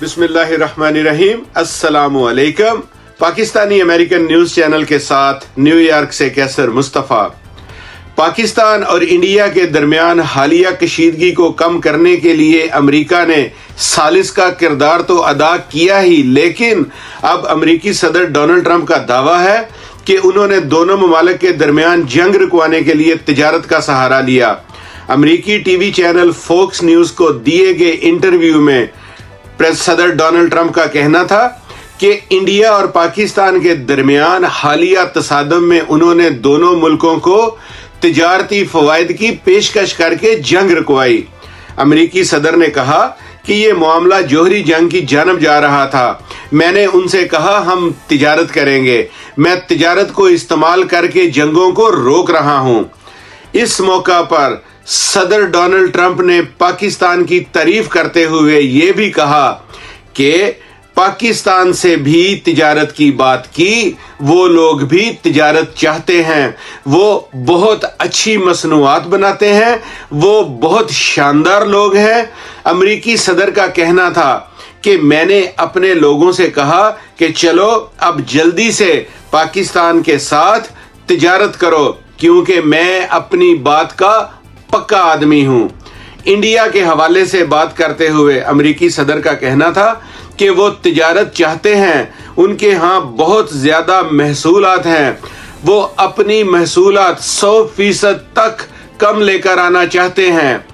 बिस्मिल्लाहिर्रहमानिर्रहीम। अस्सलाम वालेकुम। पाकिस्तानी अमेरिकन न्यूज चैनल के साथ न्यूयॉर्क से कैसर मुस्तफ़ा। पाकिस्तान और इंडिया के दरमियान हालिया कशीदगी को कम करने के लिए अमेरिका ने सालिस का किरदार तो अदा किया ही, लेकिन अब अमेरिकी सदर डोनाल्ड ट्रंप का दावा है कि उन्होंने दोनों ममालिक के दरमियान जंग रुकवाने के लिए तिजारत का सहारा लिया। अमेरिकी टीवी चैनल फॉक्स न्यूज को दिए गए इंटरव्यू में सदर डोनाल्ड ट्रंप का कहना था कि इंडिया और पाकिस्तान के दरमियान हालिया तसादम में उन्होंने दोनों मुल्कों को तिजारती फवायद की पेशकश करके जंग रुकवाई। अमेरिकी सदर ने कहा कि ये मामला जोहरी जंग की जानब जा रहा था। मैंने उनसे कहा हम तिजारत करेंगे, मैं तिजारत को इस्तेमाल करके जंगों को रोक रहा हूं। इस मौका पर सदर डोनाल्ड ट्रंप ने पाकिस्तान की तारीफ करते हुए ये भी कहा कि पाकिस्तान से भी तिजारत की बात की, वो लोग भी तिजारत चाहते हैं, वो बहुत अच्छी मसनूआत बनाते हैं, वो बहुत शानदार लोग हैं। अमेरिकी सदर का कहना था कि मैंने अपने लोगों से कहा कि चलो अब जल्दी से पाकिस्तान के साथ तिजारत करो, क्योंकि मैं अपनी बात का पक्का आदमी हूं। इंडिया के हवाले से बात करते हुए अमेरिकी सदर का कहना था कि वो तिजारत चाहते हैं, उनके यहाँ बहुत ज्यादा महसूलात हैं, वो अपनी महसूलात 100% तक कम लेकर आना चाहते हैं।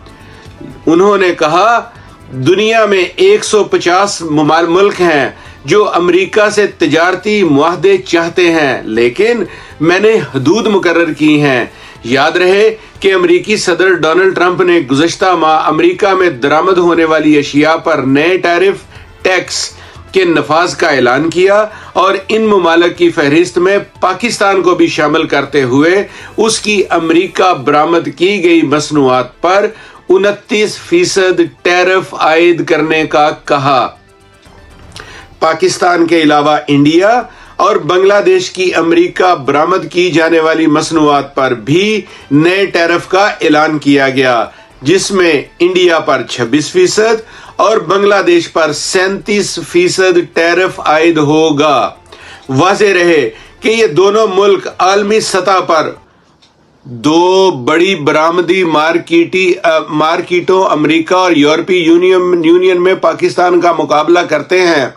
उन्होंने कहा दुनिया में 150 मुल्क हैं जो अमेरिका से तिजारती मुआहदे चाहते हैं, लेकिन मैंने हदूद मुकर्रर की हैं। याद रहे कि अमेरिकी सदर डोनाल्ड ट्रंप ने गुज़श्ता माह अमेरिका में दरामद होने वाली अशिया पर नए टैरिफ टैक्स के नफाज का ऐलान किया और इन ममालिक की फहरिस्त में पाकिस्तान को भी शामिल करते हुए उसकी अमेरिका बरामद की गई मसनूआत पर 29% टैरिफ आयद करने का कहा। पाकिस्तान के अलावा इंडिया और बांग्लादेश की अमेरिका बरामद की जाने वाली मसनूआत पर भी नए टैरिफ का ऐलान किया गया, जिसमें इंडिया पर 26% और बांग्लादेश पर 37% टैरिफ आयद होगा। वाज़ेह रहे कि ये दोनों मुल्क आलमी सतह पर दो बड़ी बरामदी मार्केटों अमेरिका और यूरोपीय यूनियन में पाकिस्तान का मुकाबला करते हैं।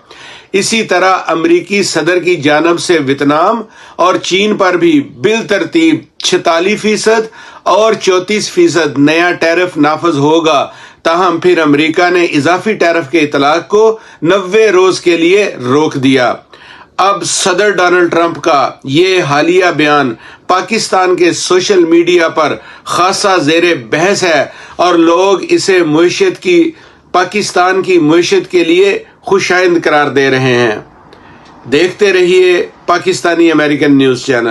इसी तरह अमेरिकी सदर की जानब से वियतनाम और चीन पर भी बिल तरतीब 46% और 34% नया टैरिफ नाफज होगा। ताहम फिर अमेरिका ने इजाफी टैरिफ के इतलाक को 90 रोज के लिए रोक दिया। अब सदर डोनाल्ड ट्रंप का ये हालिया बयान पाकिस्तान के सोशल मीडिया पर खासा ज़ेरे बहस है और लोग इसे पाकिस्तान की मुईशत के लिए खुशाइंद करार दे रहे हैं। देखते रहिए पाकिस्तानी अमेरिकन न्यूज़ चैनल।